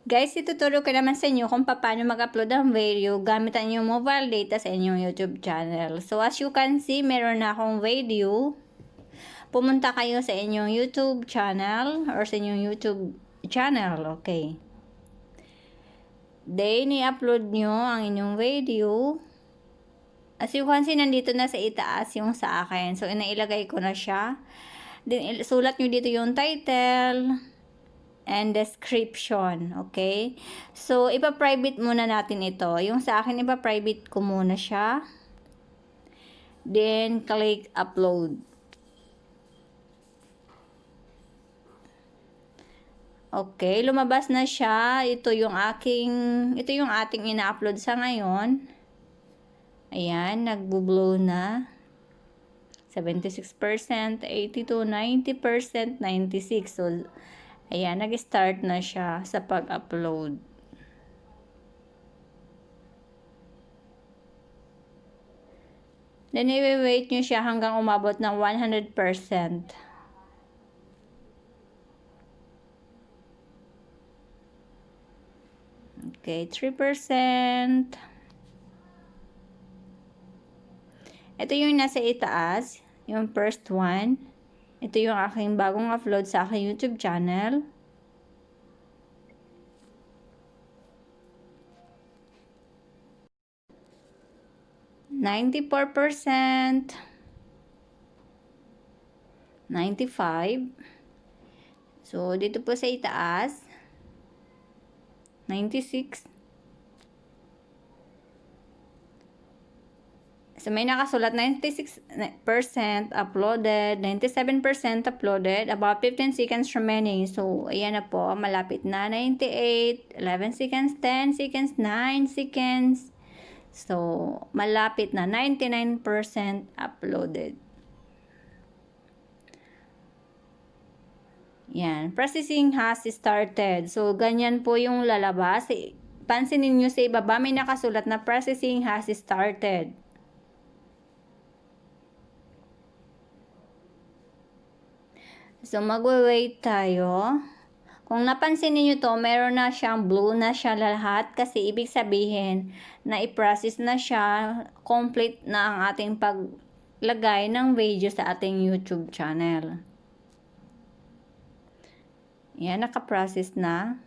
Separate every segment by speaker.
Speaker 1: Guys, ituturo ko naman sa inyo kung paano mag-upload ng video gamit ang inyong mobile data sa inyong YouTube channel. So, as you can see, meron na akong video. Pumunta kayo sa inyong YouTube channel or sa inyong YouTube channel, okay. Then, i-upload nyo ang inyong video. As you can see, nandito na sa itaas yung sa akin. So, inailagay ko na siya. Then, sulat nyo dito yung title and description, okay? So, ipa-private muna natin ito. Yung sa akin, ipa-private ko muna siya. Then, click upload. Okay, lumabas na siya. Ito yung ating ina-upload sa ngayon. Ayan, nagbo-blow na. 76%, 82, 90%, 96%. So, ayan, nag-start na siya sa pag-upload. Then, i-wait nyo siya hanggang umabot ng 100%. Okay, 3%. Ito yung nasa itaas, yung first one. Ito yung aking bagong upload sa aking YouTube channel. %, 95%. So, dito po sa itaas, 96%. So, may nakasulat 96% uploaded, 97% uploaded, about 15 seconds remaining. So, ayan na po, malapit na. 98, 11 seconds, 10 seconds, 9 seconds. So, malapit na. 99% uploaded. Yan. Processing has started. So, ganyan po yung lalabas. Pansinin nyo sa ibaba, may nakasulat na processing has started. So, mag-wait tayo. Kung napansin niyo to, meron na siyang blue na siya lahat kasi ibig sabihin na i-process na siya, complete na ang ating paglagay ng video sa ating YouTube channel. Yan, naka-process na.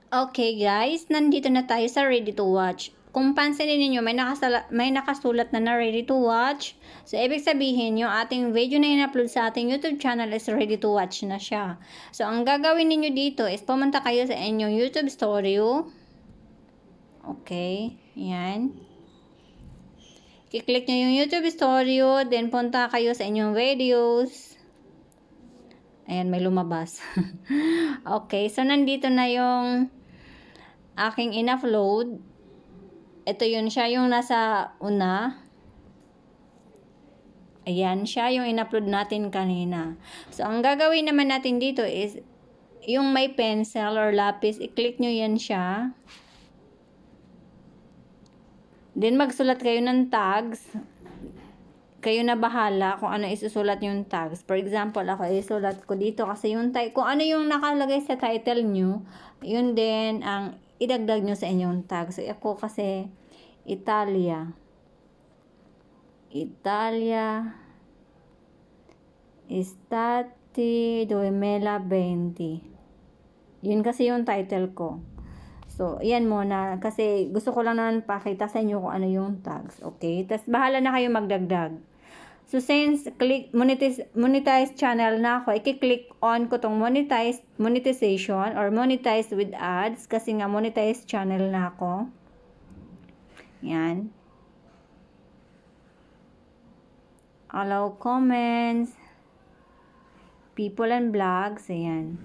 Speaker 1: Okay guys, nandito na tayo sa ready to watch. Kung pansinin niyo may nakasulat na ready to watch. So, ibig sabihin, yung ating video na in-upload sa ating YouTube channel is ready to watch na siya. So, ang gagawin niyo dito is pumunta kayo sa inyong YouTube Studio. Okay, yan. I-click nyo yung YouTube Studio, then punta kayo sa inyong videos. Ayan, may lumabas. Okay, so nandito na yung aking in-upload. Ito yun siya, yung nasa una. Ayan, siya yung in-upload natin kanina. So, ang gagawin naman natin dito is, yung may pencil or lapis, i-click nyo yan siya. Then, magsulat kayo ng tags. Kayo na bahala kung ano isusulat yung tags. For example, ako isulat ko dito kasi yung kung ano yung nakalagay sa title nyo, yun din ang idagdag nyo sa inyong tags. So, ako kasi Italia, Stati 2020. Yun kasi yung title ko. So, yan muna. Kasi gusto ko lang naman pakita sa inyo kung ano yung tags. Okay? Tapos, bahala na kayo magdagdag. So, since click monetize channel na ako, i-click on ko tong monetization or monetize with ads kasi nga monetize channel na ako. Yan. Allow comments. People and vlogs. Ayan.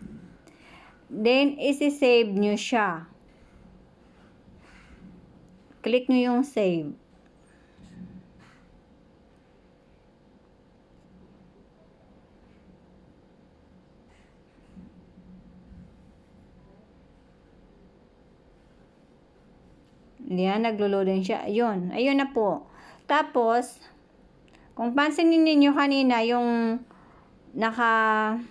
Speaker 1: Then, isi-save nyo siya. Click nyo yung save. Yan, naglo-loading siya. Ayun na po. Tapos, kung pansinin ninyo kanina, yung naka-lock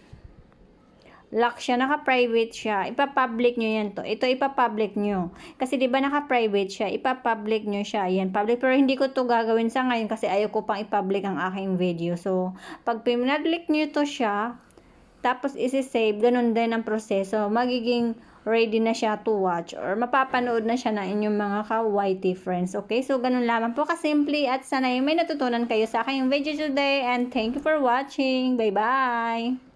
Speaker 1: siya, naka-private siya, ipapublic nyo yan to. Ito ipapublic nyo. Kasi di ba naka-private siya, ipapublic nyo siya. Yan, public. Pero hindi ko to gagawin sa ngayon kasi ayaw ko pang ipublic ang aking video. So, pag pinadlik nyo to siya, tapos isi-save, ganun din ang proseso. Magiging ready na siya to watch or mapapanood na siya ng inyong mga ka-YT friends. Okay? So, ganun lamang po kasimple at sana may natutunan kayo sa aking video today and thank you for watching. Bye-bye!